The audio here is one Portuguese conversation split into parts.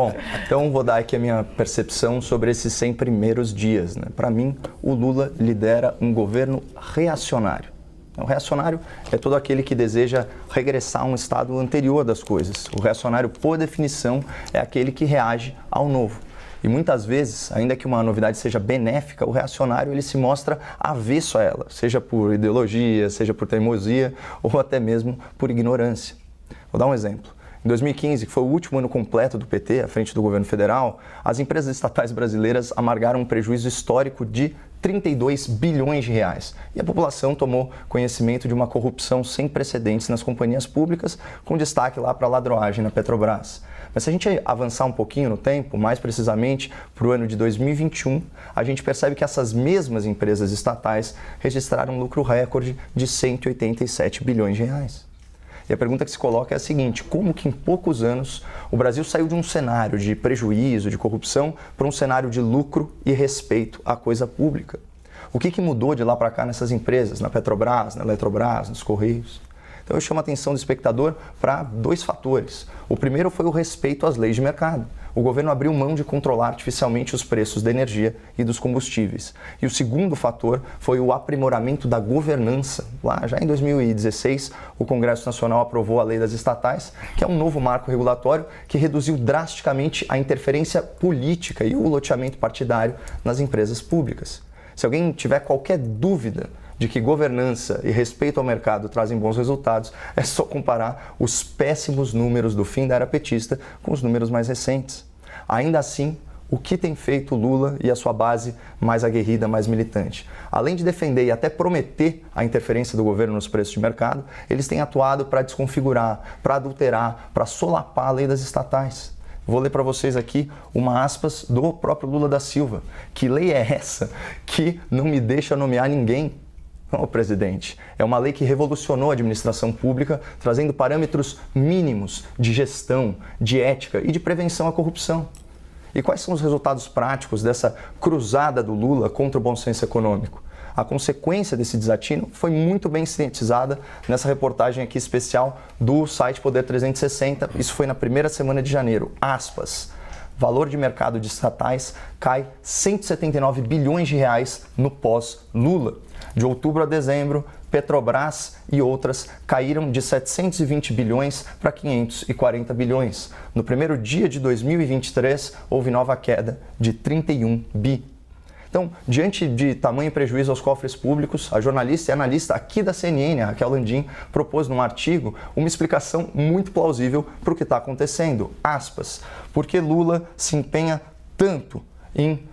Bom, então vou dar aqui a minha percepção sobre esses 100 primeiros dias, né? Para mim, o Lula lidera um governo reacionário. O reacionário é todo aquele que deseja regressar a um estado anterior das coisas. O reacionário, por definição, é aquele que reage ao novo. E muitas vezes, ainda que uma novidade seja benéfica, o reacionário ele se mostra avesso a ela, seja por ideologia, seja por teimosia ou até mesmo por ignorância. Vou dar um exemplo. Em 2015, que foi o último ano completo do PT à frente do governo federal, as empresas estatais brasileiras amargaram um prejuízo histórico de 32 bilhões de reais. E a população tomou conhecimento de uma corrupção sem precedentes nas companhias públicas, com destaque lá para a ladroagem na Petrobras. Mas se a gente avançar um pouquinho no tempo, mais precisamente para o ano de 2021, a gente percebe que essas mesmas empresas estatais registraram um lucro recorde de 187 bilhões de reais. E a pergunta que se coloca é a seguinte: como que em poucos anos o Brasil saiu de um cenário de prejuízo, de corrupção, para um cenário de lucro e respeito à coisa pública? O que mudou de lá para cá nessas empresas, na Petrobras, na Eletrobras, nos Correios? Então eu chamo a atenção do espectador para dois fatores. O primeiro foi o respeito às leis de mercado. O governo abriu mão de controlar artificialmente os preços da energia e dos combustíveis. E o segundo fator foi o aprimoramento da governança. Lá, já em 2016, o Congresso Nacional aprovou a Lei das Estatais, que é um novo marco regulatório que reduziu drasticamente a interferência política e o loteamento partidário nas empresas públicas. Se alguém tiver qualquer dúvida de que governança e respeito ao mercado trazem bons resultados, é só comparar os péssimos números do fim da era petista com os números mais recentes. Ainda assim, o que tem feito Lula e a sua base mais aguerrida, mais militante? Além de defender e até prometer a interferência do governo nos preços de mercado, eles têm atuado para desconfigurar, para adulterar, para solapar a lei das estatais. Vou ler para vocês aqui uma aspas do próprio Lula da Silva. Que lei é essa que não me deixa nomear ninguém? Não, presidente, é uma lei que revolucionou a administração pública, trazendo parâmetros mínimos de gestão, de ética e de prevenção à corrupção. E quais são os resultados práticos dessa cruzada do Lula contra o bom senso econômico? A consequência desse desatino foi muito bem sintetizada nessa reportagem aqui especial do site Poder 360. Isso foi na primeira semana de janeiro. Aspas. Valor de mercado de estatais cai 179 bilhões de reais no pós-Lula. De outubro a dezembro, Petrobras e outras caíram de 720 bilhões para 540 bilhões. No primeiro dia de 2023, houve nova queda de 31 bi. Então, diante de tamanho prejuízo aos cofres públicos, a jornalista e analista aqui da CNN, a Raquel Landim, propôs num artigo uma explicação muito plausível para o que está acontecendo. Aspas, por que Lula se empenha tanto em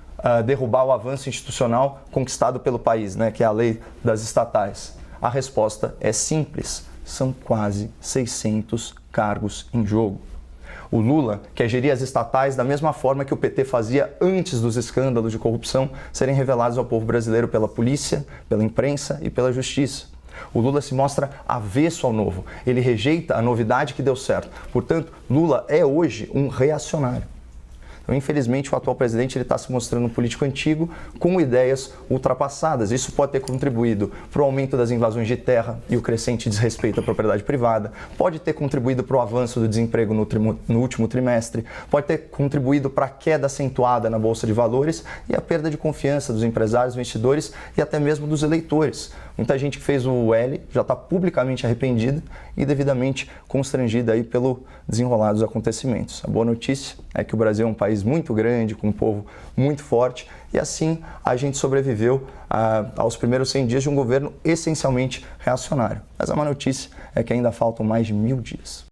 derrubar o avanço institucional conquistado pelo país, né, que é a lei das estatais? A resposta é simples, são quase 600 cargos em jogo. O Lula quer gerir as estatais da mesma forma que o PT fazia antes dos escândalos de corrupção serem revelados ao povo brasileiro pela polícia, pela imprensa e pela justiça. O Lula se mostra avesso ao novo, ele rejeita a novidade que deu certo. Portanto, Lula é hoje um reacionário. Então, infelizmente, o atual presidente está se mostrando um político antigo com ideias ultrapassadas. Isso pode ter contribuído para o aumento das invasões de terra e o crescente desrespeito à propriedade privada, pode ter contribuído para o avanço do desemprego no último trimestre, pode ter contribuído para a queda acentuada na Bolsa de Valores e a perda de confiança dos empresários, investidores e até mesmo dos eleitores. Muita gente que fez o L já está publicamente arrependida e devidamente constrangida aí pelo desenrolar dos acontecimentos. A boa notícia é que o Brasil é um país muito grande, com um povo muito forte, e assim a gente sobreviveu aos primeiros 100 dias de um governo essencialmente reacionário. Mas a má notícia é que ainda faltam mais de 1000 dias.